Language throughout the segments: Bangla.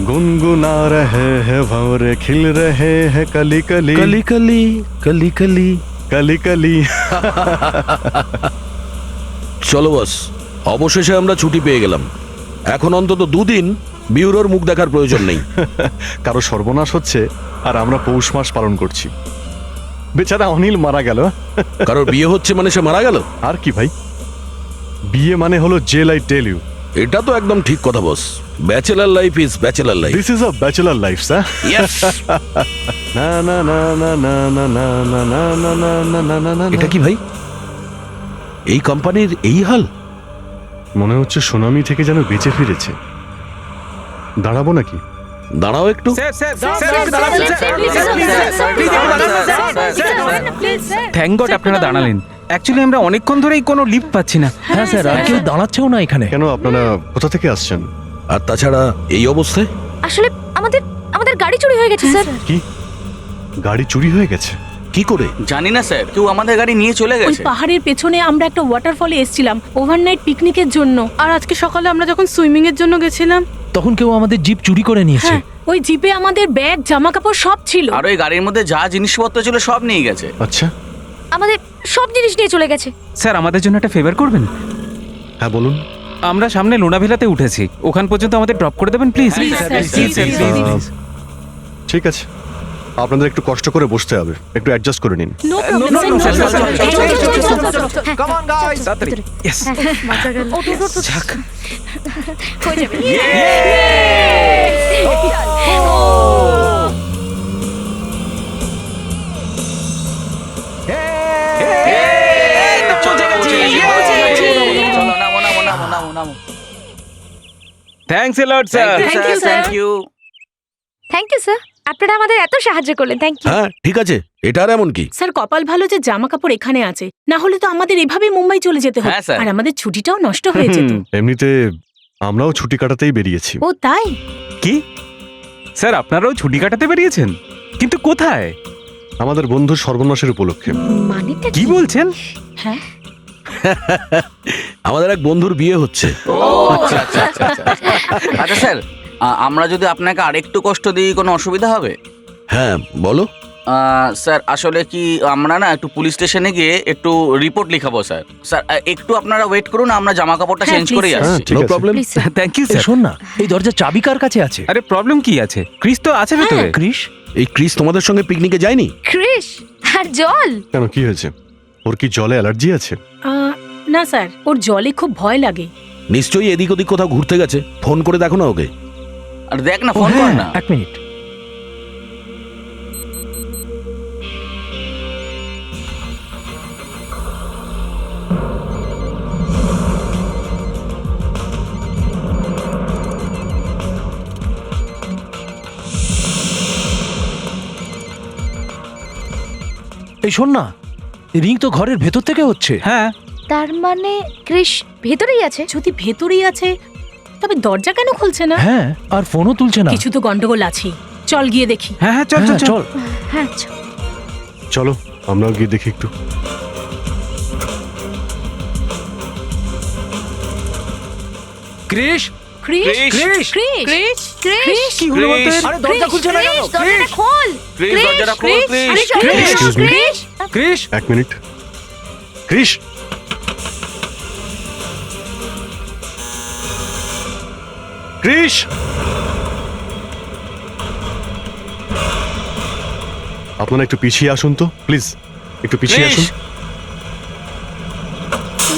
गुनगुना रहे हैं भंवरे खिल रहे हैं कली कली कली कली कली कली कली कली। চলো বস, অবশেষে আমরা ছুটি পেয়ে গেলাম। এখন অন্তত 2 দিন বিউরোর মুখ দেখার প্রয়োজন নেই। কারো সর্বনাশ হচ্ছে আর আমরা পৌষ মাস পালন করছি। বেচারা অনিল মারা গেল। কারোর বিয়ে হচ্ছে মানে সে মারা গেল? আর কি ভাই, বিয়ে মানে হলো জেল, আই টেল ইউ। এটা তো একদম ঠিক কথা boss. Bachelor life is bachelor life. This is a bachelor life sir. Yes. না না না না না না না না না না না না না না না। এটা কি ভাই, এই কোম্পানির এই হাল? মনে হচ্ছে সুনামি থেকে যেন বেঁচে ফিরেছে। দাঁড়াবো নাকি? দাঁড়াও একটু। থ্যাংক গড আপনারা দাঁড়ালেন। অ্যাকচুয়ালি আমরা অনেকক্ষণ ধরেই কোনো লিফট পাচ্ছি না। হ্যাঁ স্যার, আর কেউ দাঁড়াচ্ছেও না এখানে। কেন, আপনারা কোথা থেকে আসছেন? আর তাছাড়া এই অবস্থায় আসলে আমাদের গাড়ি চুরি হয়ে গেছে স্যার। কি গাড়ি চুরি হয়ে গেছে? কি করে? জানি না স্যার, কেউ আমাদের গাড়ি নিয়ে চলে ওই গেছে। পাহাড়ের পেছনে আমরা একটা ওয়াটারফলে এসেছিলাম ওভারনাইট পিকনিকের জন্য, আর আজকে সকালে আমরা যখন সুইমিং এর জন্য গেছিলাম তখন কেউ আমাদের জিপ চুরি করে নিয়েছে। হ্যাঁ, ওই জিপে আমাদের ব্যাগ জামা কাপড় সব ছিল। আর ওই গাড়ির মধ্যে যা জিনিসপত্র ছিল সব নিয়ে গেছে। আচ্ছা, আমাদের সব জিনিস নিয়ে চলে গেছে। স্যার আমাদের জন্য একটা ফেভার করবেন? হ্যাঁ বলুন। আমরা সামনে লোনাভেলাতে উঠেছি, ওখান পর্যন্ত আমাদের ড্রপ করে দেবেন প্লিজ? ঠিক আছে, আপনাদের একটু কষ্ট করে বসতে হবে, একটু অ্যাডজাস্ট করে নিন। No problem come on guys. Yes. যাক। হয়ে যাবে। চলো নামো নামো নামো নামো নামো। Thanks a lot sir. Thank you, sir. Thank you. Thank you sir, আপনারা আমাদের এত সাহায্য করলেন, থ্যাংক ইউ। হ্যাঁ ঠিক আছে, এটা আর এমন কি? স্যার কপাল ভালো যে জামা কাপড় এখানে আছে, না হলে তো আমাদের এভাবেই মুম্বাই চলে যেতে হতো হ্যাঁ, স্যার। আর আমাদের ছুটিটাও নষ্ট হয়ে যেত। এমনিতে আমরাও ছুটি কাটাতেই বেরিয়েছি। ও তাই? কি স্যার, আপনারাও ছুটি কাটাতে বেরিয়েছেন? কিন্তু কোথায়? আমাদের বন্ধুর সর্বনাশের উপলক্ষে। মানেটা কি বলছেন? হ্যাঁ, আমাদের এক বন্ধুর বিয়ে হচ্ছে। আচ্ছা স্যার, আমরা যদি আপনাকে আরেকটু কষ্ট দিই কোনো অসুবিধা হবে? হ্যাঁ বলো। স্যার আসলে কি আমরা না একটু পুলিশ স্টেশনে গিয়ে একটু রিপোর্ট লিখাবো স্যার। স্যার একটু আপনারা ওয়েট করুন, আমরা জামা কাপড়টা হ্যাঁ, চেঞ্জ please, করেই sir. আসছি। ঠিক নো আছে। Problem. Please sir. Thank you এই স্যার। শোন না, এই দরজার চাবি কার কাছে আছে? আরে প্রবলেম কি আছে? ক্রিস তো আছে ভেতরে। ক্রিস? এই ক্রিস তোমাদের সঙ্গে পিকনিকে যায়নি? ক্রিস আর জল। কেন, কি হয়েছে? ওর কি জলে অ্যালার্জি আছে? না স্যার, ওর জলে খুব ভয় লাগে। নিশ্চয়ই এদিক ওদিক কোথাও ঘুরতে গেছে। ফোন করে দেখো না ওকে। আর দেখ না, ও ফোন কর হ্যাঁ, না। এক মিনিট। এই শোন না, রিং তো ঘরের ভেতর থেকে হচ্ছে। হ্যাঁ। তার মানে ক্রিস ভেতরেই আছে। যদি ভেতরেই আছে তবে দরজা কেন খুলছে না? হ্যাঁ, আর ফোনও তুলছে না। কিছু তো গন্ডগোল আছে, চল গিয়ে দেখি। হ্যাঁ হ্যাঁ, চল চল হ্যাঁ, চল। হ্যাঁ চলো আমরাও গিয়ে দেখি একটু। Chris? Chris Chris! Chris Chris Chris কি হলো বলতে? ক্রিস! আরে দরজা খুলছে না কেন? ক্রিস দরজাটা খোল। ক্রিস দরজাটা খোল প্লিজ। আরে চল, ক্রিস, চল, excuse me. ক্রিস। ক্রিস! এক মিনিট। ক্রিস, ক্রিস, আপনারা একটু পিছিয়ে আসুন তো প্লিজ, একটু পিছিয়ে ক্রিস! আসুন।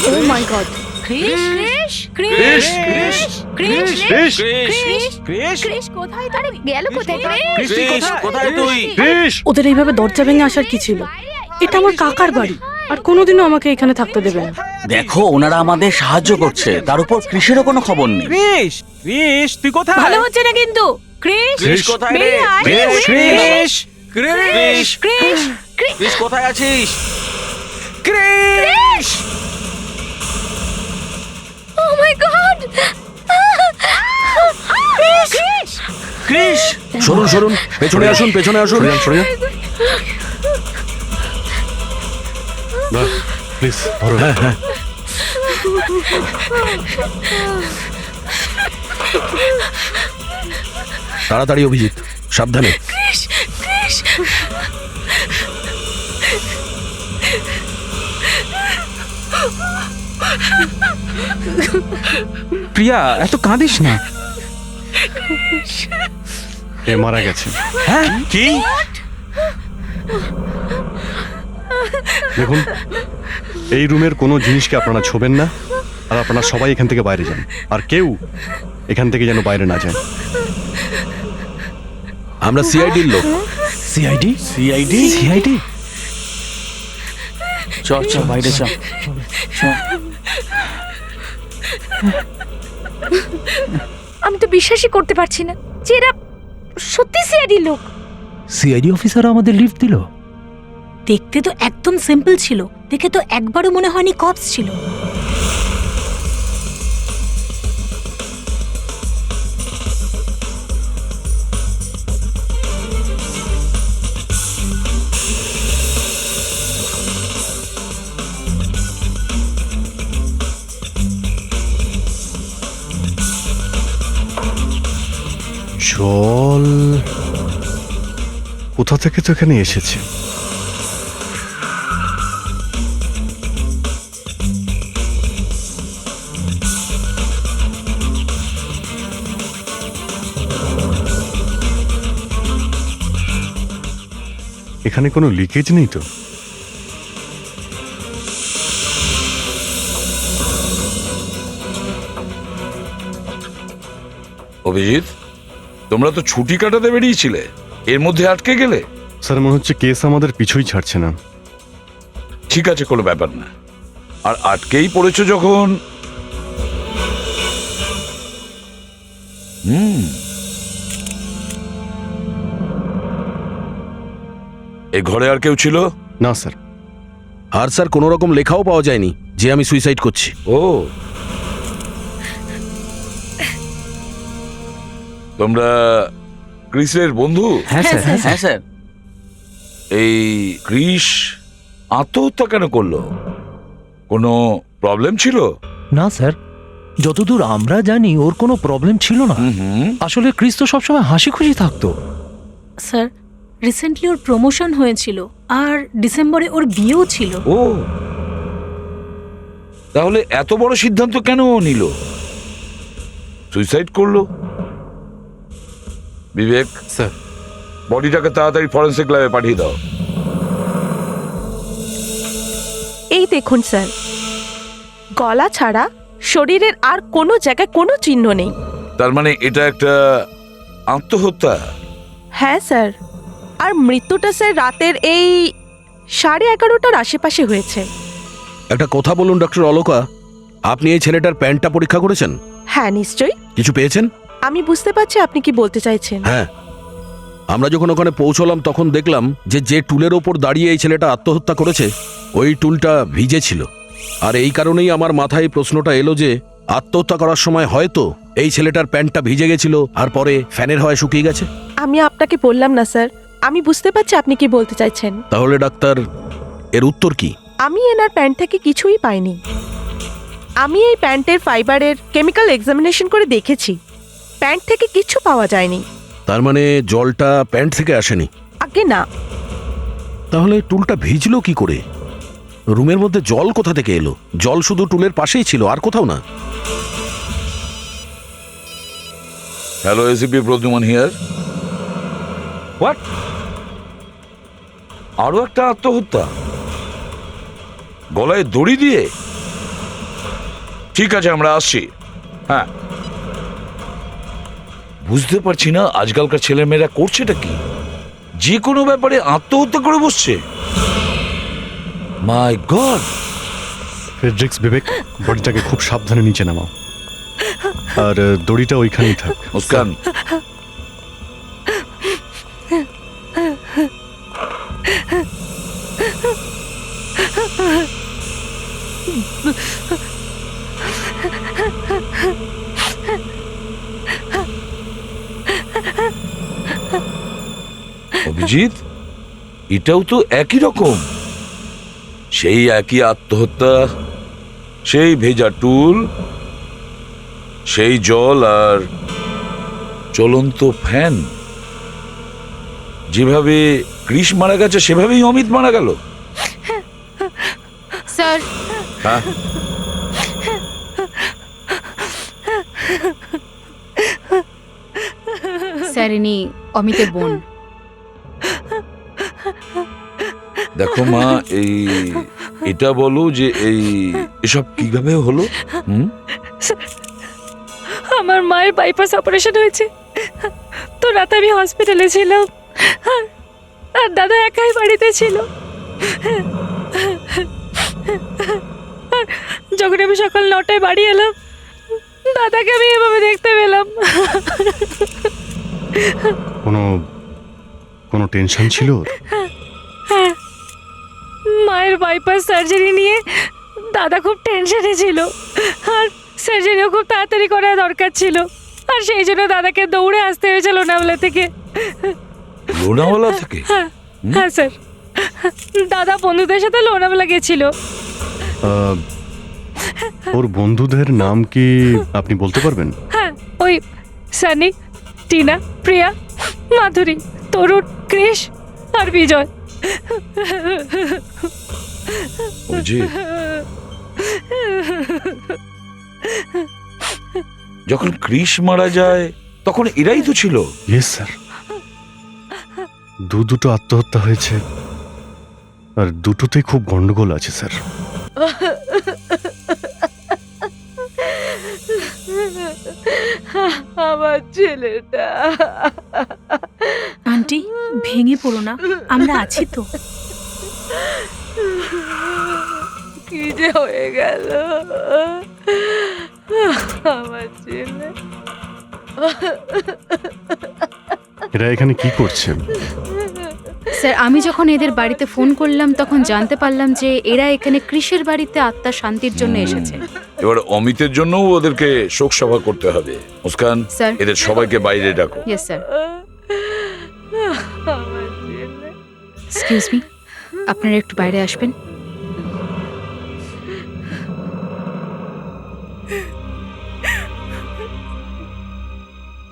Oh my god. Chris Chris Chris Chris, Chris Chris, Chris Chris! Chris কোথায় আরে গেল কোথায় ক্রিস? ক্রিস কোথায় তুই? ক্রিস। ওদের এইভাবে দরজা ভেঙে আসার কি ছিল? এটা আমার কাকার বাড়ি, আর কোনোদিনও আমাকে এখানে থাকতে দেবে না। দেখো ওনারা আমাদের সাহায্য করছে, তার উপর ক্রিসেরও কোনো খবর নেই। ক্রিস! ক্রিস তুই কোথায়? ভালো হচ্ছে না কিন্তু। ক্রিস ক্রিস কোথায় রে? বেরিয়ে আয়। Chris! Chris! Chris! Chris Chris কোথায় আছিস? Chris! O my god. Chris! Chris! সরুন সরুন, পেছনে আসুন, পেছনে আসুন। সরে যান, সরে যান। না প্লিজ ধরো। হ্যাঁ হ্যাঁ। তাড়াতাড়ি অভিজিৎ, সাবধানে। প্রিয়া, এত কাঁদিস না। এ মারা গেছে। হ্যাঁ, কি? দেখুন, এই রুমের কোনো জিনিসকে আপনারা ছোবেন না, আর আপনারা সবাই এখান থেকে বাইরে যান, আর কেউ এখান থেকে যেন বাইরে না যায়। আমরা সিআইডির লোক। সিআইডি সিআইডি সিআইডি চ চ বাইরে চ। আমি তো বিশ্বাসই করতে পারছি না যে এরা সত্যি সিআইডি লোক। সিআইডি অফিসার আমাদের লিফট দিল। দেখতে তো একদম সিম্পল ছিল, দেখে তো একবারও মনে হয়নি কপস ছিল। জল কোথা থেকে তো এখানে এসেছে? এখানে কোনো লিকেজ নেই তো? অভিজিৎ, তোমরা তো ছুটি কাটাতে বেরিয়েছিলে, এর মধ্যে আটকে গেলে? স্যার, মনে হচ্ছে কেস আমাদের পিছুই ছাড়ছে না। ঠিক আছে, কোনো ব্যাপার না। আর আটকেই পড়েছো যখন, এই ঘরে আর কেউ ছিল? না স্যার। আর স্যার, কোনো রকম লেখাও পাওয়া যায়নি যে আমি সুইসাইড করছি। ও, তোমরা ক্রিসের বন্ধু? হ্যাঁ স্যার। হ্যাঁ স্যার। এই ক্রিস আত্মহত্যা কেন করলো? কোনো প্রবলেম ছিল? না স্যার, যতদূর আমরা জানি ওর কোনো প্রবলেম ছিল না। আসলে ক্রিস তো সবসময় হাসি খুশি থাকতো। স্যার, রিসেন্টলি ওর প্রমোশন হয়েছিল, আর ডিসেম্বরে ওর বিয়েও ছিল। ও, তাহলে এত বড় সিদ্ধান্ত কেন ও নিল? সুইসাইড করলো? বিবেক, স্যার। বডিটাকে তাড়াতাড়ি ফরেনসিক ল্যাবে পাঠিয়ে দাও। এই দেখুন স্যার, গলা ছাড়া শরীরের আর কোনো জায়গায় কোনো চিহ্ন নেই। তার মানে এটা একটা আত্মহত্যা? হ্যাঁ স্যার, আর মৃত্যুটা স্যার রাতের এই 11:30টার আশেপাশে হয়েছে। একটা কথা বলুন ডক্টর অলোকা, আপনি এই ছেলেটার প্যান্টটা পরীক্ষা করেছেন? হ্যাঁ নিশ্চয়ই। কিছু পেয়েছেন? আমি বুঝতে পারছি আপনি কি বলতে চাইছেন। হ্যাঁ, আমরা যখন ওখানে পৌঁছলাম তখন দেখলাম যে টুলের ওপর দাঁড়িয়ে এই ছেলেটা আত্মহত্যা করেছে ওই টুলটা ভিজে ছিল। আর এই কারণেই আমার মাথায় প্রশ্নটা এলো যে আত্মহত্যা করার সময় হয়তো এই ছেলেটার প্যান্টটা ভিজে গেছিল আর পরে ফ্যানের হাওয়ায় শুকিয়ে গেছে। আমি আপনাকে বললাম না স্যার, আমি বুঝতে পারছি আপনি কি বলতে চাইছেন। তাহলে ডাক্তার, এর উত্তর কি? আমি এনার প্যান্ট থেকে কিছুই পাইনি। আমি এই প্যান্টের ফাইবারের কেমিক্যাল এক্সামিনেশন করে দেখেছি, প্যান্ট থেকে কিছু পাওয়া যায়নি। তার মানে জলটা প্যান্ট থেকে আসেনি? আগে না। তাহলে টুলটা ভিজলো কি করে? রুমের মধ্যে জল কোথা থেকে এলো? জল শুধু টুলের পাশেই ছিল, আর কোথাও না। Hello, ACP Pradyuman here. What? আরো একটা আত্মহত্যা? গলায় দড়ি দিয়ে? ঠিক আছে, আমরা আসছি। হ্যাঁ, বুঝতে পারছি না আজকালকার ছেলেমেয়েরা করছেটা কি, যে কোনো ব্যাপারে আত্মহত্যা করে বসছে। মাই গড! ফ্রেডরিক্স, বিবেক, বডিটাকে খুব সাবধানে নিচে নামাও, আর দড়িটা ওইখানেই থাক। মুস্কান, অভিজিৎ, এটাও তো একই রকম, সেই একই আত্মহত্যা, সেই ভেজা টুল, সেই জল, আর চলন্ত ফ্যান। যেভাবে কৃষ মারা গেছে সেভাবেই অমিত মারা গেল। স্যার হ্যাঁ, স্যার ইনি অমিতের বোন। দেখো মা, এটা বলো যে এসব কিভাবে হলো? আমার মায়ের বাইপাস অপারেশন হয়েছে, তো রাতে আমি হসপিটালে ছিলাম, আর দাদা একাই বাড়িতে ছিল। আর যখন আমি সকাল 9টায় বাড়ি এলাম, দাদাকে আমি এভাবে দেখতে পেলাম। কোনো কোনো টেনশন ছিল ওর? হ্যাঁ, মায়ের বাইপাস সার্জারি নিয়ে দাদা খুব টেনশনে ছিল, আর সার্জারিও খুব তাড়াতাড়ি করা দরকার ছিল, আর সেই জন্য দাদাকে দৌড়ে আসতে হয়েছে লোনাওয়ালা থেকে। লোনাওয়ালা থেকে? হ্যাঁ হ্যাঁ স্যার, দাদা বন্ধুদের সাথে লোনাওয়ালা গেছিল। আহ, ওর বন্ধুদের নাম কি আপনি বলতে পারবেন? হ্যাঁ, ওই সানি, টিনা, প্রিয়া, মাধুরী, তরুণ, কৃষ আর বিজয়। অভিজিৎ, যখন কৃষ মারা যায় তখন এরাই তো ছিল। ইয়েস স্যার, দুটো আত্মহত্যা হয়েছে, আর দুটোতেই খুব গন্ডগোল আছে স্যার। আমার ছেলেটা আন্টি ভেঙে পড়ো না, আমরা আছি তো। কি যে হয়ে গেল আমার ছেলে। এরা এখানে কি করছে? স্যার আমি যখন এদের বাড়িতে ফোন করলাম তখন জানতে পারলাম যে এরা এখানে কৃষের বাড়িতে আত্মার শান্তির জন্য এসেছে। এবার অমিতের জন্য ওদেরকে শোক সভা করতে হবে। মুস্কান, স্যার। এদের সবাইকে বাইরে ডাকো। Yes sir. আমার ছেলে। এক্সকিউজ মি, আপনারা একটু বাইরে আসবেন।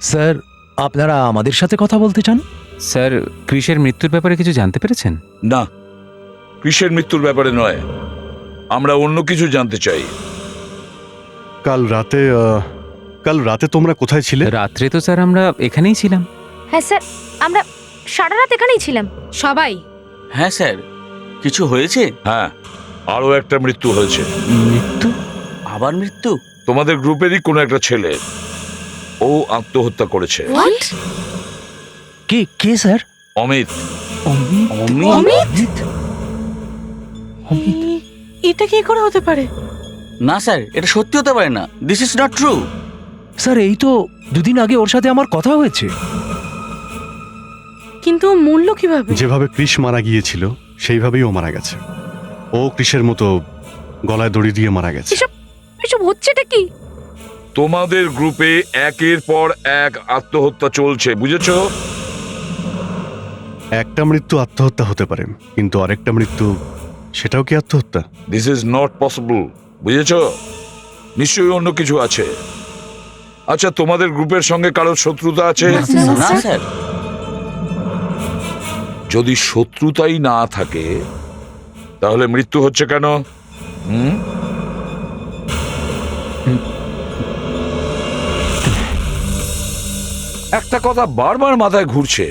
স্যার, আপনারা আমাদের সাথে কথা বলতে চান? স্যার কৃষের মৃত্যুর ব্যাপারে কিছু জানতে পেরেছেন? না, কৃষের মৃত্যুর ব্যাপারে নয়, আমরা অন্য কিছু জানতে চাই। কাল রাতে তোমরা কোথায় ছিলে? রাত্রে তো স্যার আমরা এখানেই ছিলাম। হ্যাঁ স্যার, আমরা সারা রাত এখানেই ছিলাম। সবাই? হ্যাঁ স্যার, কিছু হয়েছে? হ্যাঁ, আরো একটা মৃত্যু হয়েছে। মৃত্যু? আবার মৃত্যু? তোমাদের গ্রুপেরই কোনো একটা ছেলে, ও আত্মহত্যা করেছে। What? K K sir? Amit. Amit? এটা কি করে হতে পারে? না স্যার, এটা সত্যি হতে পারে না। This is not true. Sir এই তো 2 দিন আগে ওর সাথে আমার কথা হয়েছে। কিন্তু মূল্য কিভাবে? যেভাবে কৃষ মারা গিয়েছিল সেইভাবেই ও মারা গেছে। ও কৃষের মতো গলায় দড়ি দিয়ে মারা গেছে। এসব হচ্ছেটা কি? তোমাদের গ্রুপে একের পর এক আত্মহত্যা চলছে, বুঝেছো? একটা মৃত্যু আত্মহত্যা হতে পারে, কিন্তু আরেকটা মৃত্যু, সেটাও কি আত্মহত্যা? দিস ইজ নট পসিবল, বুঝেছো? নিশ্চয়ই অন্য কিছু আছে। আচ্ছা, তোমাদের গ্রুপের সঙ্গে কারোর শত্রুতা আছে? না স্যার। যদি শত্রুতাই না থাকে তাহলে মৃত্যু হচ্ছে কেন? একটা কথা বারবার মাথায় ঘুরছে,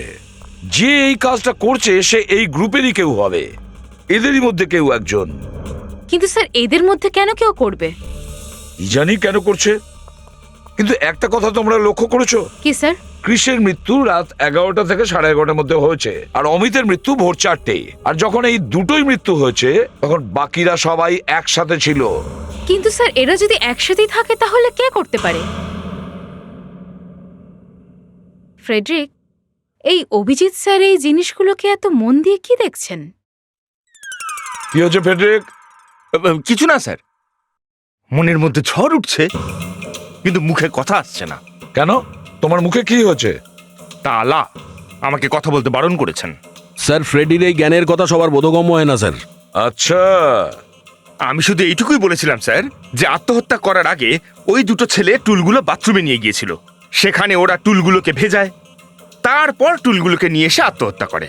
যে এই কাজটা করছে সে এই গ্রুপেরই কেউ হবে, এদেরই মধ্যে কেউ একজন। কিন্তু স্যার এদের মধ্যে কেন কেউ করবে? কি জানি কেন করছে, কিন্তু একটা কথা তোমরা লক্ষ্য করেছো? কি স্যার? কৃষের মৃত্যু রাত 11টা থেকে 11:30 মধ্যে হয়েছে, আর অমিতের মৃত্যু ভোর 4টে। আর যখন এই দুটোই মৃত্যু হয়েছে তখন বাকিরা সবাই একসাথে ছিল। কিন্তু স্যার এরা যদি একসাথেই থাকে তাহলে কে করতে পারে? ফ্রেডরিক, এই অভিজিৎ স্যার এই জিনিসগুলোকে এত মন দিয়ে কি দেখছেন? কি হচ্ছে ফেডরিক? কিছু না স্যার, মনের মধ্যে ঝড় উঠছে কিন্তু মুখে কথা আসছে না। কেন, তোমার মুখে কি হচ্ছে? তালা আমাকে কথা বলতে বারণ করেছেন। স্যার, ফ্রেডির এই জ্ঞানের কথা সবার বোধগম্য হয় না স্যার। আচ্ছা, আমি শুধু এইটুকুই বলেছিলাম স্যার যে আত্মহত্যা করার আগে ওই দুটো ছেলে টুলগুলো বাথরুমে নিয়ে গিয়েছিল, সেখানে ওরা টুলগুলোকে ভেজায়, তারপর টুলগুলোকে নিয়ে এসে আত্মহত্যা করে।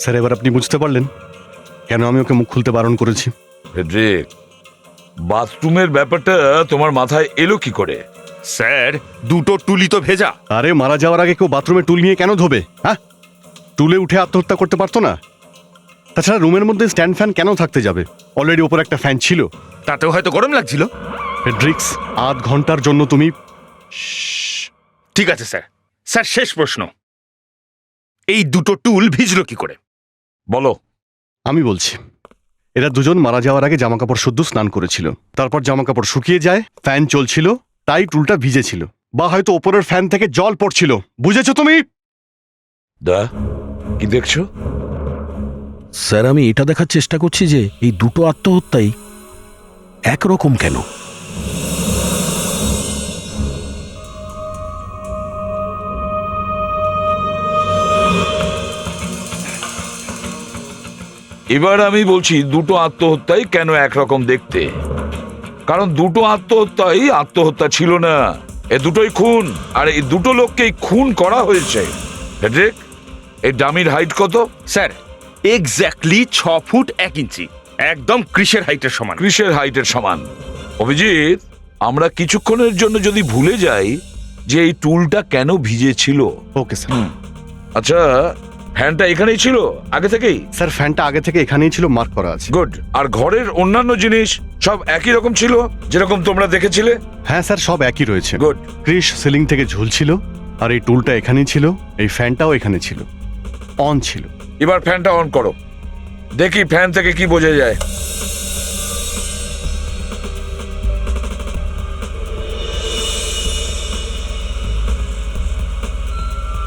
স্যার এবার আপনি বুঝতে পারলেন কেন আমি ওকে মুখ খুলতে বারণ করেছি? ফেডরিক, বাথরুমের ব্যাপারটা তোমার মাথায় এলো কি করে? স্যার, দুটো টুলই তো ভেজা। আরে মারা যাওয়ার আগে কেউ বাথরুমে টুল নিয়ে কেন ধোবে? হ্যাঁ, টুলে উঠে আত্মহত্যা করতে পারতো না? তাছাড়া রুমের মধ্যে স্ট্যান্ড ফ্যান কেন থাকতে যাবে? অলরেডি ওপর একটা ফ্যান ছিল। তাতেও হয়তো গরম লাগছিল। ফেডরিক্স, আধ ঘন্টার জন্য তুমি ঠিক আছে স্যার। স্যার, শেষ প্রশ্ন, এই দুটো টুল ভিজলো কি করে? বলো। আমি বলছি, এরা দুজন মারা যাওয়ার আগে জামাকাপড় শুদ্ধ স্নান করেছিল, তারপর জামাকাপড় শুকিয়ে যায়, ফ্যান চলছিল, তাই টুলটা ভিজেছিল, বা হয়তো ওপরের ফ্যান থেকে জল পড়ছিল। বুঝেছো তুমি? দা, কি দেখছো? স্যার, আমি এটা দেখার চেষ্টা করছি যে এই দুটো আত্মহত্যাই একরকম কেন। এবার আমি বলছি দুটো আত্মহত্যাই কেন একরকম দেখতে। কারণ দুটো আত্মহত্যাই আত্মহত্যা ছিল না, এ দুটোই খুন, আর এই দুটো লোককেই খুন করা হয়েছে। ফেডরিক, এই ডামির হাইট কত? স্যার, এক্স্যাক্টলি 6 ফুট 1 ইঞ্চি, একদম ক্রিসের হাইটের সমান। ক্রিসের হাইটের সমান। অভিজিৎ, আমরা কিছুক্ষণের জন্য যদি ভুলে যাই যে এই টুলটা কেন ভিজেছিল। Okay sir. আচ্ছা, ফ্যানটা এখানেই ছিল আগে থেকেই? স্যার, ফ্যানটা আগে থেকে এখানেই ছিল, মার্ক করা আছে। গুড। আর ঘরের অন্যান্য জিনিস সব একই রকম ছিল যেরকম তোমরা দেখেছিলে? হ্যাঁ স্যার, সব একই রয়েছে। গুড। ক্রিস সিলিং থেকে ঝুলছিল, আর এই টুলটা এখানেই ছিল, এই ফ্যানটাও এখানে ছিল, অন ছিল। এবার ফ্যানটা অন করো, দেখি ফ্যান থেকে কি বোঝা যায়।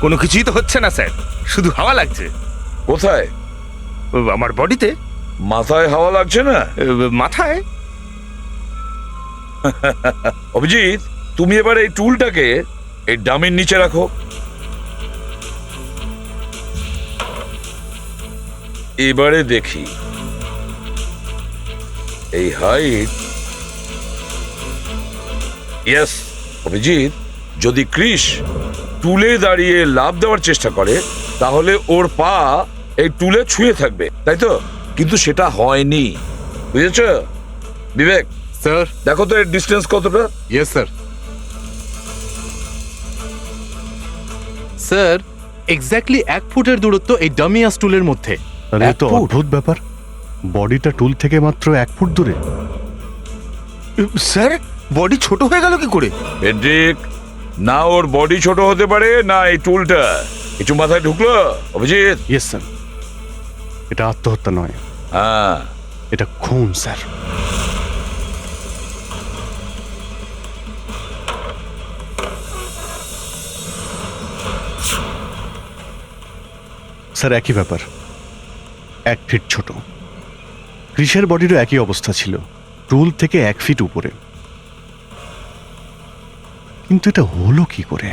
কোনো কিছুই তো হচ্ছে না স্যার, শুধু হাওয়া লাগছে। কোথায়? আমার বডিতে। মাথায় হাওয়া লাগছে না? মাথায়। অভিজিৎ, তুমি এবার এই টুলটাকে এই ডামির নিচে রাখো। এবারে দেখি এই হাইট। ইয়েস অভিজিৎ, যদি ক্রিস টুলে দাঁড়িয়ে লাফ দেওয়ার চেষ্টা করে তাহলে ওর পা এই টুলে ছুঁয়ে থাকবে, তাই তো? কিন্তু সেটা হয়নি, বুঝেছ? বিবেক স্যার। দেখো তো এর ডিস্টেন্স কতটা? Yes sir. স্যার, এক্স্যাক্টলি 1 ফুটের দূরত্ব এই ডামি আর স্টুলের মধ্যে। আরে এ তো অদ্ভুত ব্যাপার, বডিটা টুল থেকে মাত্র 1 ফুট দূরে। স্যার, বডি ছোট হয়ে গেল কি করে? ফেডরিক, না ওর বডি ছোট হতে পারে, না এই টুলটা কিছু মাথায় ঢুকলো। অভিজিৎ। ইয়েস স্যার, এটা আত্মহত্যা নয়, হ্যাঁ এটা খুন স্যার। স্যার, একই ব্যাপার, 1 ফিট ছোট। ক্রিসের বডিরও একই অবস্থা ছিল, টুল থেকে 1 ফিট উপরে। কিন্তু এটা হলো কি করে?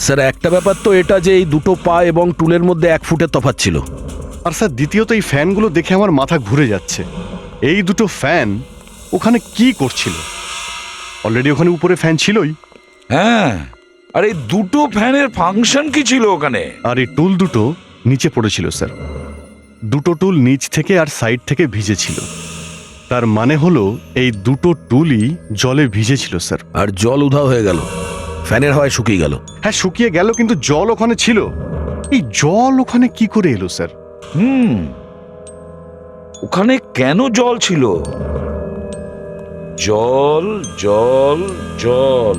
স্যার, একটা ব্যাপার তো এটা যে এই দুটো পা এবং টুলের মধ্যে 1 ফুটের তফাৎ ছিল। আর স্যার, দ্বিতীয়ত এই ফ্যানগুলো দেখে আমার মাথা ঘুরে যাচ্ছে। এই দুটো ফ্যান ওখানে কি করছিল? অলরেডি ওখানে উপরে ফ্যান ছিলই। হ্যাঁ, আর এই দুটো ফ্যানের ফাংশন কি ছিল ওখানে? আর এই টুল দুটো নিচে পড়েছিল স্যার। দুটো টুল নিচ থেকে আর সাইড থেকে ভিজেছিল। তার মানে হলো এই দুটো টুলই জলে ভিজেছিল স্যার। আর জল উধাও হয়ে গেল, ফ্যানের হাওয়ায় শুকিয়ে গেল। হ্যাঁ, শুকিয়ে গেল, কিন্তু জল ওখানে ছিল। এই জল ওখানে কি করে এলো স্যার? ওখানে কেন জল ছিল? জল জল জল,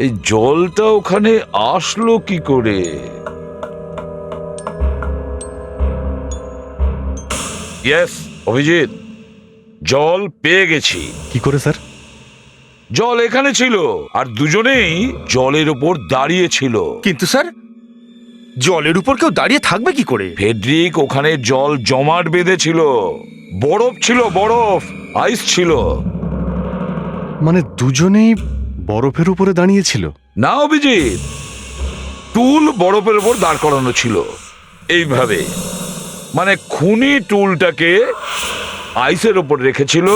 এই জলটা ওখানে আসলো কি করে? ইয়েস অভিজিৎ, জল পেয়ে গেছি। কি করে স্যার? জল এখানে ছিল, আর দুজনেই জলের উপর দাঁড়িয়ে ছিল। কিন্তু স্যার, জলের উপর কেউ দাঁড়িয়ে থাকবে কি করে? ফেডরিক, ওখানে জল জমাট বেঁধেছিল, বরফ ছিল, বরফ, আইস ছিল। মানে দুজনেই বরফের উপরে দাঁড়িয়েছিল? না অভিজিৎ, টুল বরফের উপর দাঁড় করানো ছিল এইভাবে। মানে খুনি টুলটাকে আইসের ওপর রেখেছিল,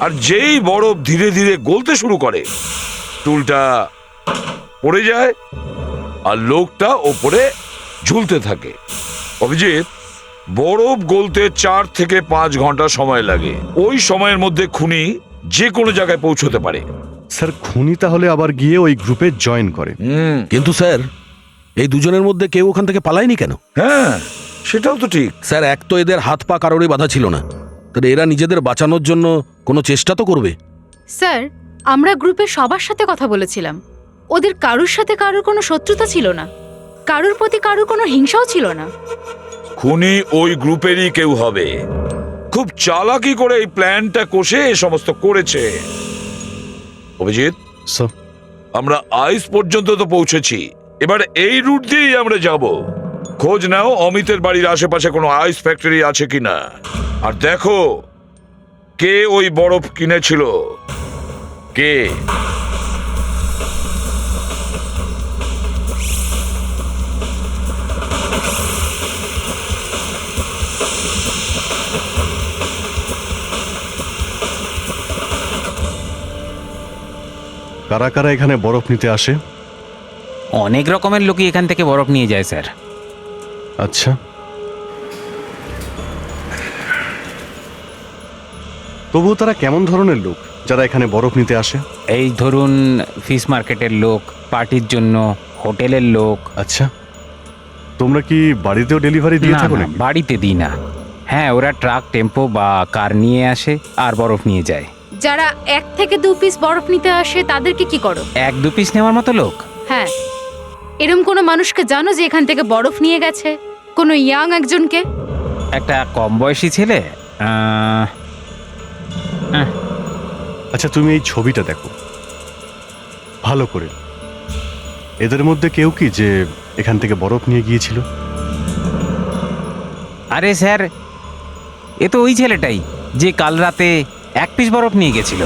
আর যেই বরফ ধীরে ধীরে গলতে শুরু করে টুলটা পড়ে যায় আর লোকটা ওপরে ঝুলতে থাকে। অভিজিৎ, বরফ গলতে 4 থেকে 5 ঘন্টা সময় লাগে। ওই সময়ের মধ্যে খুনি যে কোনো জায়গায় পৌঁছতে পারে। স্যার খুনি তাহলে আবার গিয়ে ওই গ্রুপে জয়েন করে। কিন্তু স্যার, এই দুজনের মধ্যে কেউ ওখান থেকে পালায়নি কেন? হ্যাঁ, সেটাও তো ঠিক। স্যার, এক তো এদের হাত পা কারোরই বাধা ছিল না, তাহলে এরা নিজেদের বাঁচানোর জন্য কোনো চেষ্টা তো করবে। স্যার আমরা গ্রুপে সবার সাথে কথা বলেছিলাম, ওদের কারুর সাথে কারুর কোনো শত্রুতা ছিল না, কারুর প্রতি কারুর কোনো হিংসাও ছিল না। খুনি ওই গ্রুপেরই কেউ হবে। খুব চালাকি করে এই প্ল্যানটা কষে এ সমস্ত করেছে। অভিজিৎ, স্যার আমরা আইস পর্যন্ত তো পৌঁছেছি, এবার এই রুট দিয়েই আমরা যাব। খোঁজ নাও অমিতের বাড়ির আশেপাশে কোনো আইস ফ্যাক্টরি আছে কিনা, আর দেখো কে ওই বরফ কিনেছিল, কে। কারা কারা এখানে বরফ নিতে আসে? অনেক রকমের লোকই এখান থেকে বরফ নিয়ে যায় স্যার। আচ্ছা, তবুও তারা কেমন ধরনের লোক যারা এখানে বরফ নিতে আসে? এই ধরুন, ফিশ মার্কেটের লোক, পার্টির জন্য, হোটেলের লোক। আচ্ছা, তোমরা কি বাড়িতেও ডেলিভারি দিয়ে না, থাকো না, নাকি? বাড়িতে দিই না। হ্যাঁ, ওরা ট্রাক, টেম্পো বা কার নিয়ে আসে আর বরফ নিয়ে যায়। যারা 1 থেকে 2 পিস বরফ নিতে আসে তাদেরকে কি করো? 1-2 পিস নেওয়ার মতো লোক? হ্যাঁ, এরম কোনো মানুষকে জানো যে এখান থেকে বরফ নিয়ে গেছে? কোনো ইয়াং একজনকে? একটা কম বয়সী ছেলে। আচ্ছা, তুমি এই ছবিটা দেখো ভালো করে। এদের মধ্যে কেউ কি যে এখান থেকে বরফ নিয়ে গিয়েছিল? আরে স্যার, এ তো ওই ছেলেটাই যে কাল রাতে 1 পিস বরফ নিয়ে গেছিল।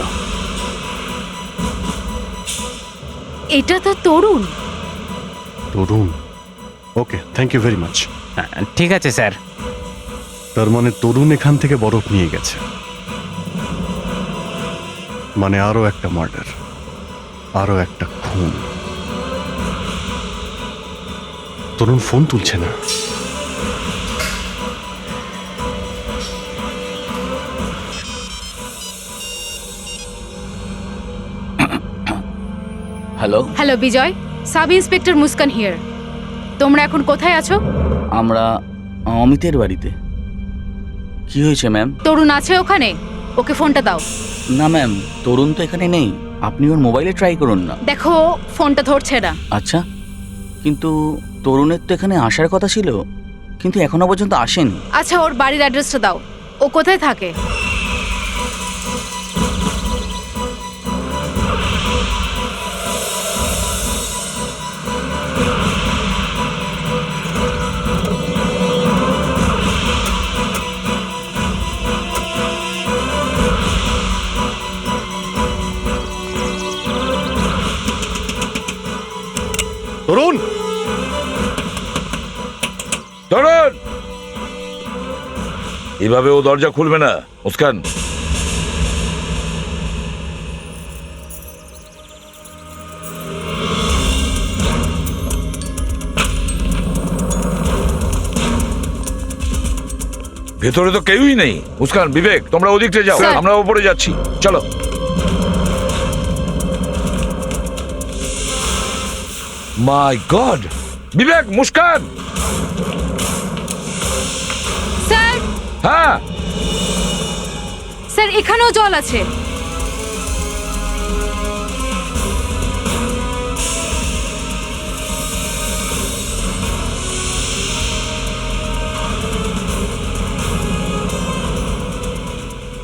এটা তো তরুণ। তরুণ? ওকে, থ্যাংক ইউ ভেরি মাচ। ঠিক আছে স্যার। তার মানে তরুণ এখান থেকে বরফ নিয়ে গেছে, মানে আরো একটা মার্ডার, আরো একটা খুন। তরুণ ফোন তুলছে না। Hello, hello Bijoy, sub inspector Muskan here. তোমরা এখন কোথায় আছো? আমরা অমিতের বাড়িতে। কি হয়েছে ম্যাম? তরুণ আছে ওখানে? ওকে ফোনটা দাও। না ম্যাম, তরুণ তো এখানে নেই। আপনি ওর মোবাইলে ট্রাই করুন না। দেখো, ফোনটা ধরছে না। আচ্ছা, কিন্তু তরুণের তো এখানে আসার কথা ছিল, কিন্তু এখনো পর্যন্ত আসেনি। আচ্ছা, ওর বাড়ির অ্যাড্রেসটা দাও। ও কোথায় থাকে? তরুণ! তরুণ! এভাবে ও দরজা খুলবে না, মুস্কান। ভেতরে তো কেউই নেই। মুস্কান, বিবেক, তোমরা ওদিকটা যাও, স্যার। আমরা ওপরে যাচ্ছি। চলো। মাই গড! বিবেক, মুস্কান! স্যার, হ্যাঁ, স্যার এখানেও জল আছে।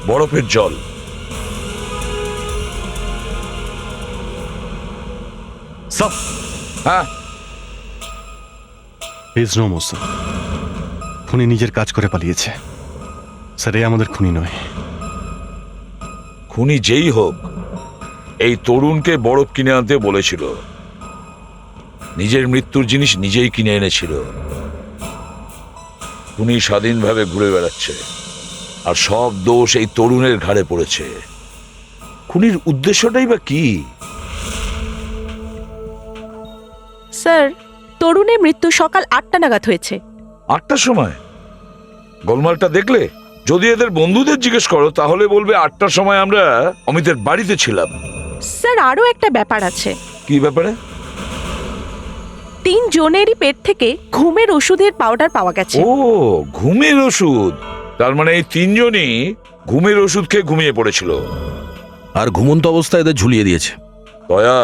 বরফের জল। সব হ্যাঁ, প্লিজ নো মোর স্যার। খুনি নিজের কাজ করে পালিয়েছে স্যার, এ আমাদের খুনি নয়। খুনি যেই হোক, এই তরুণকে বরফ কিনে আনতে বলেছিল। নিজের মৃত্যুর জিনিস নিজেই কিনে এনেছিল। খুনি স্বাধীনভাবে ঘুরে বেড়াচ্ছে আর সব দোষ এই তরুণের ঘাড়ে পড়েছে। খুনির উদ্দেশ্যটাই বা কি? স্যার, তরুণের মৃত্যু সকাল 8টা নাগাদ হয়েছে। 8টার সময়? গোলমালটা দেখলে? যদি এদের বন্ধুদের জিজ্ঞেস করো তাহলে বলবে 8টার সময় আমরা অমিতের বাড়িতে ছিলাম। স্যার, আরও একটা ব্যাপার আছে। কি ব্যাপারে? 3 জনেরই পেট থেকে ঘুমের ওষুধের পাউডার পাওয়া গেছে। ও, ঘুমের ওষুধ। তার মানে এই 3 জনই ঘুমের ওষুধ খেয়ে ঘুমিয়ে পড়েছিল আর ঘুমন্ত অবস্থায় এদের ঝুলিয়ে দিয়েছে। দয়া,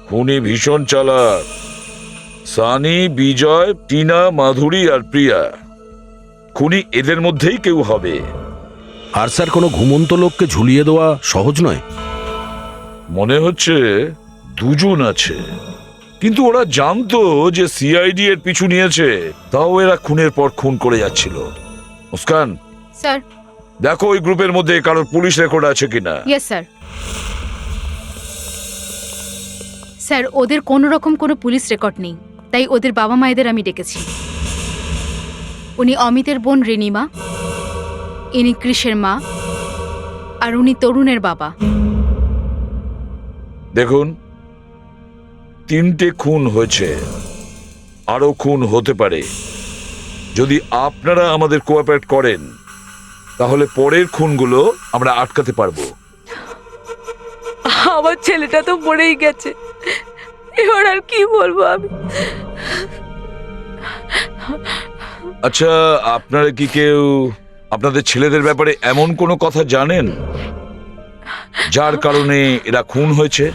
খুনি ভীষণ চালাক। সানি, বিজয়, টিনা, মাধুরী আর প্রিয়া, খুনি এদের মধ্যেই কেউ হবে। আর স্যার, কোনো ঘুমন্ত লোককে ঝুলিয়ে দেওয়া সহজ নয়। মনে হচ্ছে 2 জন আছে, কিন্তু ওরা জানতো যে সিআইডি এর পিছু নিয়েছে, তাও এরা খুনের পর খুন করে যাচ্ছিল। মুস্কান, স্যার। দেখো ওই গ্রুপের মধ্যে কারোর পুলিশ রেকর্ড আছে কিনা। Yes sir. স্যার, ওদের কোনো রকম কোনো পুলিশ রেকর্ড নেই, তাই ওদের বাবা মায়েদের আমি ডেকেছি। উনি অমিতের বোন রেনিমা, ইনি কৃষের মা, আর উনি তরুণের বাবা। দেখুন, 3টে খুন হয়েছে, আরো খুন হতে পারে। যদি আপনারা আমাদের কোঅপারেট করেন তাহলে পরের খুনগুলো আমরা আটকাতে পারবো। আমার ছেলেটা তো মরেই গেছে, এবার আর কি বলবো আমি। আচ্ছা, আপনারা কি কেউ আপনাদের ছেলেদের ব্যাপারে এমন কোনো কথা জানেন যার কারণে এরা খুন হয়েছে?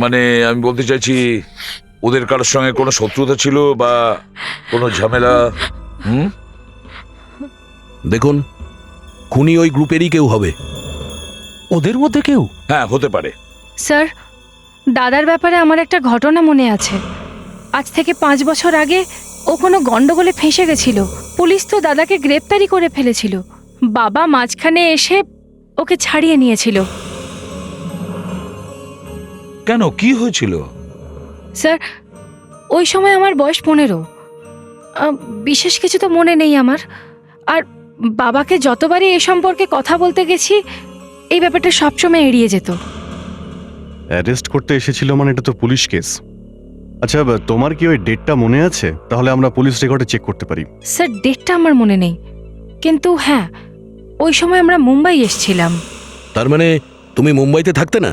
মানে আমি বলতে চাইছি, ওদের কারোর সঙ্গে কোনো শত্রুতা ছিল বা কোনো ঝামেলা? দেখুন, খুনি ওই গ্রুপেরই কেউ হবে। ওদের মধ্যে কেউ? হ্যাঁ, হতে পারে। স্যার, দাদার ব্যাপারে আমার একটা ঘটনা মনে আছে। আজ থেকে 5 বছর আগে ও কোনো গন্ডগোলে ফেঁসে গেছিল। পুলিশ তো দাদাকে গ্রেপ্তারি করে ফেলেছিল। বাবা মাঝখানে এসে ওকে ছাড়িয়ে নিয়েছিল। কেন, কি হয়েছিল? স্যার, ওই সময় আমার বয়স 15। বিশেষ কিছু তো মনে নেই আমার। আর বাবাকে যতবারই এ সম্পর্কে কথা বলতে গেছি, এই ব্যাপারটা সবসময় এড়িয়ে যেত। অ্যারেস্ট করতে এসেছিল মানে এটা তো পুলিশ কেস। আচ্ছা, তোমার কি ওই ডেটটা মনে আছে? তাহলে আমরা পুলিশ রেকর্ডে চেক করতে পারি। স্যার, ডেটটা আমার মনে নেই, কিন্তু হ্যাঁ, ওই সময় আমরা মুম্বাই এসেছিলাম। তার মানে তুমি মুম্বাইতে থাকতে না?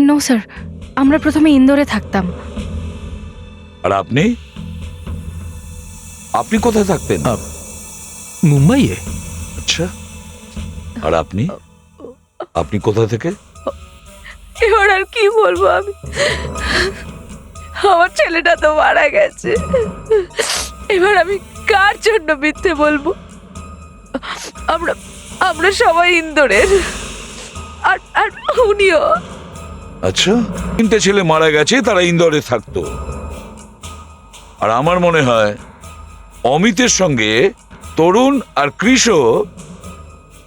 নো স্যার, আমরা প্রথমে ইন্দোরে থাকতাম। আর আপনি আপনি কোথায় থাকতেন? মুম্বাইয়ে। আচ্ছা, আর আপনি আপনি কোথা থেকে? এবার আর কি বলবো আমি, আমার ছেলেটা তো মারা গেছে। এবার আমি কার জন্য মিথ্যে বলবো? আমরা সবাই ইন্দোরের, আর উনিও। আচ্ছা, 3টে ছেলে মারা গেছে, তারা ইন্দোরে থাকতো। আর আমার মনে হয় অমিতের সঙ্গে তরুণ আর কৃষও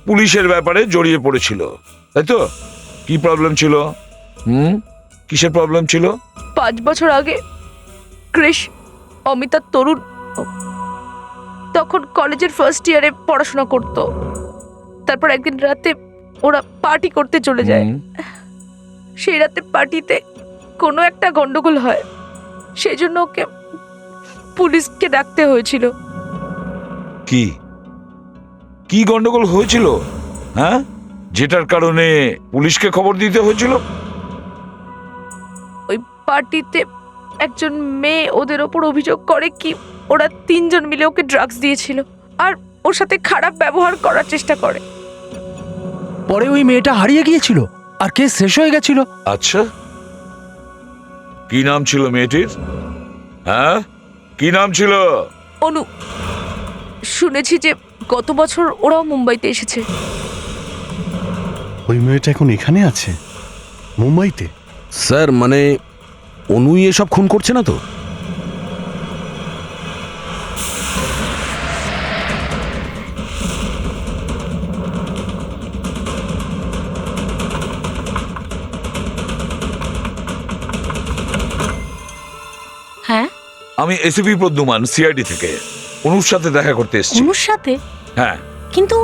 পুলিশের ব্যাপারে জড়িয়ে পড়েছিল, তাই তো? কি প্রবলেম ছিল? কিসের প্রবলেম ছিল? 5 বছর আগে কৃষ, অমিত আর তরুণ তখন কলেজের ফার্স্ট ইয়ারে পড়াশোনা করত। তারপর একদিন রাতে ওরা পার্টি করতে চলে যায়। সেই রাতে পার্টিতে কোনো একটা গন্ডগোল হয়, সেই জন্য ওকে পুলিশকে ডাকতে হয়েছিল। কি কি গন্ডগোল হয়েছিল? হ্যাঁ, যেটার কারণে পুলিশকে খবর দিতে হয়েছিল? ওই পার্টিতে একজন মেয়ে ওদের ওপর অভিযোগ করে কি ওরা 3 জন মিলে ওকে ড্রাগস দিয়েছিল আর ওর সাথে খারাপ ব্যবহার করার চেষ্টা করে। পরে ওই মেয়েটা হারিয়ে গিয়েছিল আর কেস শেষ হয়ে গেছিল। আচ্ছা, কি নাম ছিল মেয়েটির? হ্যাঁ, কি নাম ছিল? অনু। শুনেছি যে গত বছর ওরাও মুম্বাইতে এসেছে। ওই মেয়েটা এখন এখানে আছে, মুম্বাইতে? স্যার, মানে অনুই এসব খুন করছে না তো? হ্যাঁ, আমি এসিপি প্রদ্যুমান, সিআইডি থেকে। অনুর সাথে দেখা করতে এসেছি। অনুর সাথে? হ্যাঁ, কিন্তু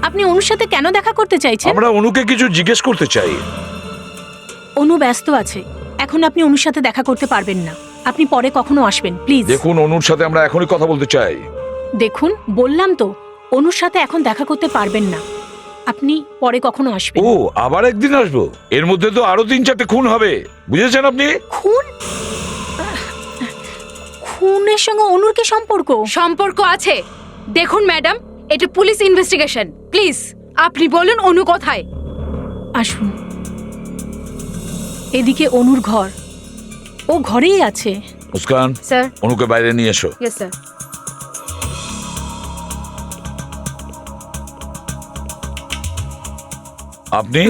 আপনি অনুর সাথে কেন দেখা করতে চাইছেন? আমরা অনুকে কিছু জিজ্ঞেস করতে চাই। অনু ব্যস্ত আছে, এখন আপনি অনুর সাথে দেখা করতে পারবেন না। আপনি পরে কখনো আসবেন প্লিজ। দেখুন, অনুর সাথে আমরা এখনই কথা বলতে চাই। দেখুন, বললাম তো অনুর সাথে এখন দেখা করতে পারবেন না, আপনি পরে কখনো আসবেন। ও, আবার একদিন আসবো? এর মধ্যে তো আরো 3-4টে খুন হবে, বুঝেছেন আপনি? খুন? খুনের সঙ্গে অনুর কি সম্পর্ক? সম্পর্ক আছে। দেখুন ম্যাডাম, এটা পুলিশ ইনভেস্টিগেশন। প্লিজ আপনি বলুন অনু কোথায়? আসুন, এদিকে অনুর ঘর, ও ঘরেই আছে। মুস্কান, স্যার। অনুকে বাইরে নিয়ে এসো। Yes sir. আপনি?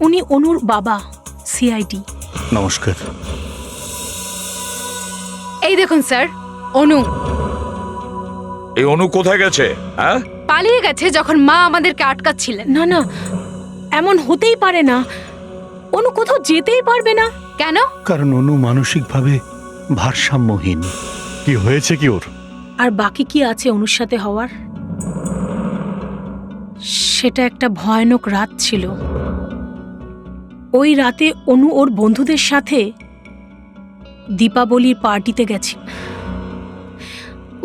উনি অনুর বাবা, সিআইডি। নমস্কার। এই দেখুন স্যার, অনু এই অনু কোথায় গেছে? হ্যাঁ, পালিয়ে গেছে যখন মা আমাদেরকে আটকাচ্ছিলেন। না না, এমন হতেই পারে না, অনু কোথাও যেতেই পারবে না। কেন? কারণ অনু মানসিকভাবে ভারসাম্যহীন। কি হয়েছে কি ওর? আর বাকি কি আছে অনুর সাথে হওয়ার? সেটা একটা ভয়ানক রাত ছিল। ওই রাতে অনু ওর বন্ধুদের সাথে দীপাবলির পার্টিতে গেছে।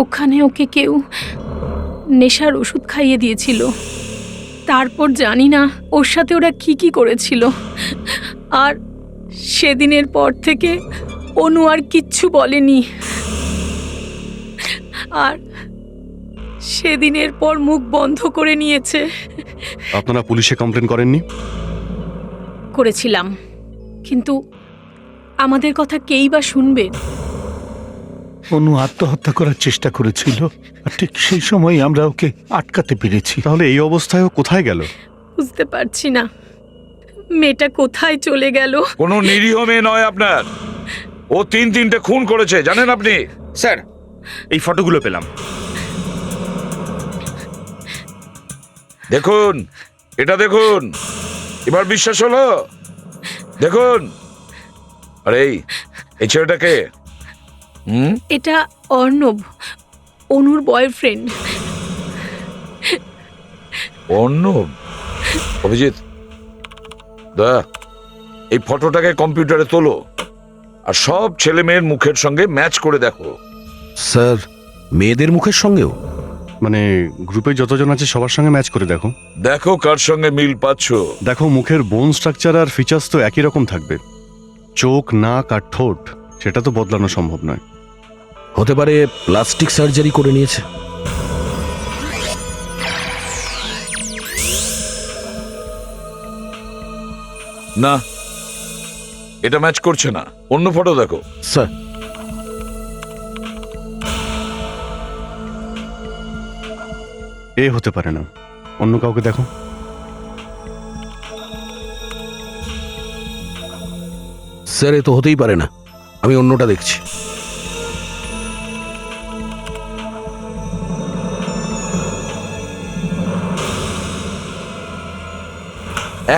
ওখানে ওকে কেউ নেশার ওষুধ খাইয়ে দিয়েছিল। তারপর জানি না ওর সাথে ওরা কি কি করেছিল। আর সেদিনের পর থেকে অনু আর কিচ্ছু বলেনি। আর সেদিনের পর মুখ বন্ধ করে নিয়েছে। আপনারা পুলিশে কমপ্লেন করেননি? করেছিলাম, কিন্তু আমাদের কথা কেই বা শুনবে? অনু আত্মহত্যা করার চেষ্টা করেছিল, আর ঠিক সেই সময় আমরা ওকে আটকাতে পেরেছি। তাহলে এই অবস্থায় ও কোথায় গেল? বুঝতে পারছি না মেয়েটা কোথায় চলে গেল। কোনো নিরীহ মেয়ে নয় আপনার। ও 3-3টে খুন করেছে, জানেন আপনি? স্যার, এই ফটোগুলো পেলাম। দেখুন, এটা দেখুন, এবার বিশ্বাস হলো? দেখুন। আরে এই ছেলেটাকে? এটা অর্ণব, অনুর বয়ফ্রেন্ড। অর্ণব? অভিজিৎ, দা এই ফটোটাকে কম্পিউটারে তোলো আর সব ছেলে মেয়ের মুখের সঙ্গে ম্যাচ করে দেখো। স্যার, মেয়েদের মুখের সঙ্গেও? মানে গ্রুপে যতজন আছে সবার সঙ্গে ম্যাচ করে দেখো। দেখো কার সঙ্গে মিল পাচ্ছ। দেখো, মুখের বোন স্ট্রাকচার আর ফিচার্স তো একই রকম থাকবে। চোখ, নাক আর ঠোঁট সেটা তো বদলানো সম্ভব নয়। হতে পারে প্লাস্টিক সার্জারি করে নিয়েছে। না, এটা ম্যাচ করছে না। অন্য ফটো দেখো। স্যার, এ হতে পারে না, অন্য কাউকে দেখো। স্যার, এ তো হতেই পারে না, আমি অন্যটা দেখছি।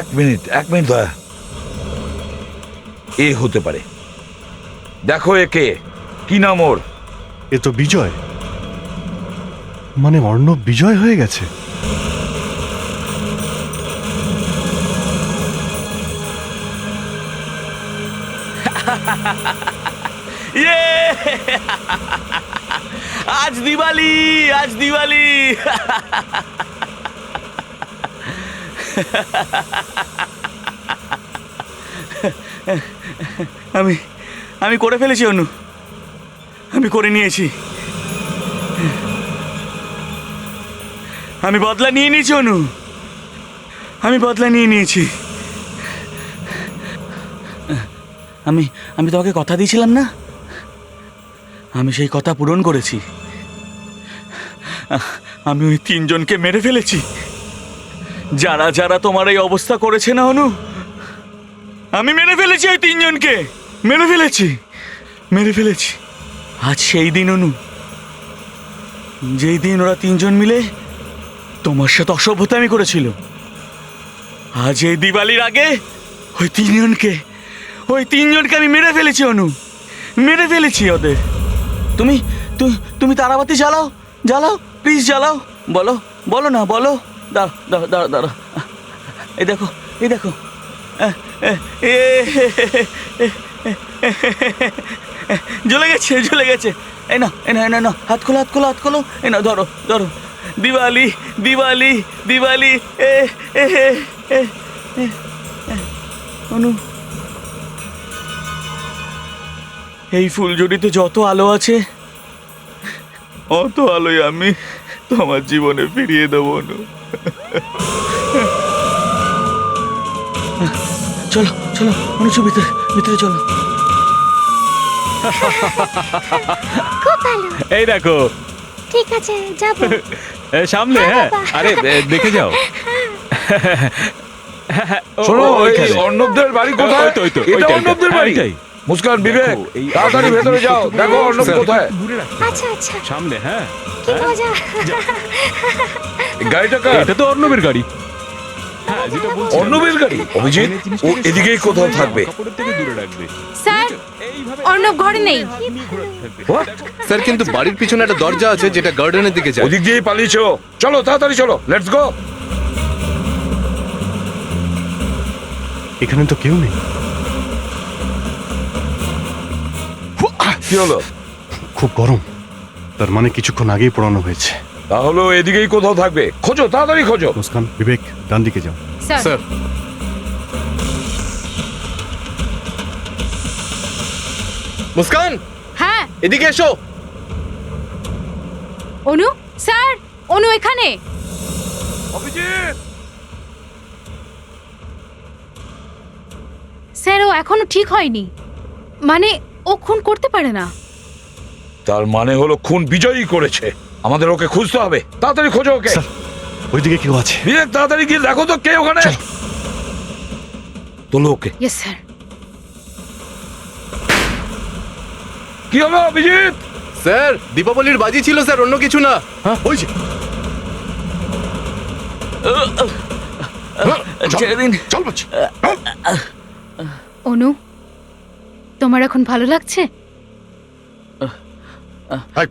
এক মিনিট দয়া। এ হতে পারে। দেখো একে, কি নাম ওর? এ তো বিজয়। মানে অর্ণব বিজয় হয়ে গেছে। আজ দিওয়ালি, আজ দিওয়ালি। আমি করে ফেলেছি অনু, আমি করে নিয়েছি। আমি বদলা নিয়ে নিয়েছি অনু, আমি বদলা নিয়ে নিয়েছি। আমি তোমাকে কথা দিয়েছিলাম না, আমি সেই কথা পূরণ করেছি। আমি ওই 3জনকে মেরে ফেলেছি, যারা যারা তোমার এই অবস্থা করেছে না অনু। আমি মেরে ফেলেছি ওই 3জনকে, মেরে ফেলেছি। আজ সেই দিন অনু, যেই দিন ওরা 3জন মিলে তোমার সাথে অসভ্যতামি করেছিল। আজ এই দিওয়ালির আগে ওই 3জনকে আমি মেরে ফেলেছি অনু, মেরে ফেলেছি ওদের। তুমি তারাবাতি জ্বালাও, জ্বালাও, প্লিজ জ্বালাও। বলো, বলো না, বলো। দাঁড়া দাঁড়া দাঁড়া দাঁড়া, এই দেখো, এই দেখো। জ্বলে গেছে, জ্বলে গেছে। এই না, এই না, এই না, হাত খোলো, হাত খোলো, হাত খোলো। এই না, ধরো, ধরো। দিওয়ালি, দিওয়ালি, দিওয়ালি। অনু, এই ফুলঝুরিতে যত আলো আছে, অত আলোই আমি তোমার জীবনে ফিরিয়ে দেবো। অনু, চলো চলো, অনু, ভিতরে ভিতরে চলো। খুব ভালো, এই দেখো, ঠিক আছে, যাবো। সামনে। হ্যাঁ, আরে দেখে যাও। শোনো, এই অর্ণবদের বাড়ি কোথায়? এটা অর্ণবদের বাড়ি। মুস্কান, বিবেক, তাড়াতাড়ি ভেতরে যাও, দেখো অর্ণব কোথায়। আচ্ছা আচ্ছা, সামনে। হ্যাঁ, কি মজা। এই গাড়িটা কার? এটা তো অর্ণবের গাড়ি। হ্যাঁ, যেটা বলছি অর্ণবের গাড়ি। অভিজিৎ, ও এদিকেই কোথাও থাকবে। কাপড়ের থেকে দূরে রাখবে। স্যার, অর্ণব ঘরে নেই। What? স্যার, কিন্তু বাড়ির পিছনে একটা দরজা আছে যেটা গার্ডেনের দিকে যায়। ওদিক দিয়েই পালিয়েছো। চলো তাড়াতাড়ি চলো, লেটস গো। এখানে তো কেউ নেই। কি হলো? খুব গরম, তার মানে কিছুক্ষণ আগেই পোড়ানো হয়েছে। তাহলে ও এদিকেই কোথাও থাকবে। খোঁজো, তাড়াতাড়ি খোঁজো। মুস্কান, বিবেক, ডান দিকে যাও। স্যার, স্যার, মুস্কান, হ্যাঁ, এদিকে এসো। অনু, স্যার, অনু এখানে। অভিজিৎ, স্যার, ও এখনো ঠিক হয়নি, মানে ও খুন করতে পারে না। তার মানে হলো খুন বিজয়ী করেছে। আমাদের ওকে খুঁজতে হবে, তাড়াতাড়ি খোঁজো ওকে। স্যার, ওইদিকে কেউ আছে। বিবেক, তাড়াতাড়ি গিয়ে দেখো তো কে ওখানে। তোলো ওকে। Yes sir. কি হলো অভিজিৎ? স্যার, দীপাবলির বাজি ছিল স্যার, অন্য কিছু না। হ্যাঁ, ওই যে। ছেড়ে দিন। চল বলছি। অনু, তোমার এখন ভালো লাগছে?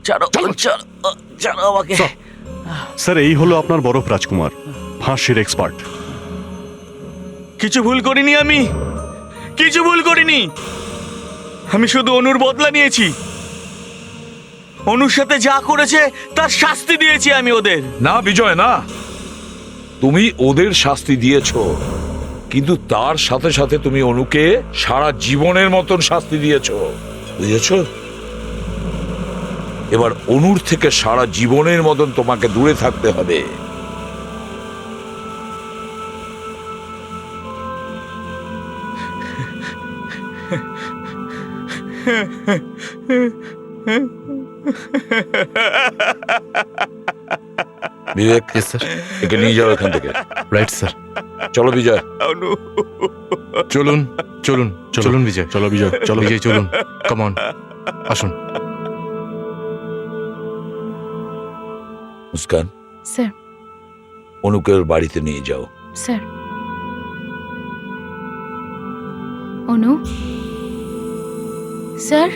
ছাড়ো, ছাড়ো, ছাড়ো আমাকে। স্যার, এই হলো আপনার বরফ রাজকুমার, ফাঁসির এক্সপার্ট। কিছু ভুল করিনি আমি, কিছু ভুল করিনি। আমি শুধু অনুর বদলা নিয়েছি। অনুর সাথে যা করেছে তার শাস্তি দিয়েছি আমি ওদের। না বিজয়, না, তুমি ওদের শাস্তি দিয়েছো, কিন্তু তার সাথে সাথে তুমি অনুকে সারা জীবনের মতন শাস্তি দিয়েছো, বুঝেছো? এবার অনুর থেকে সারা জীবনের মতন তোমাকে দূরে থাকতে হবে। বিবেক, স্যার, একে নিয়ে যাও এখান থেকে। Right sir. চলো বিজয়। অনু, চলুন চলুন চলুন বিজয়, চলো বিজয়, চলো। বিজয় চলুন, কাম অন, আসুন। মুস্কান, স্যার, অনুকে ওর বাড়িতে নিয়ে যাও। স্যার। অনু, স্যার।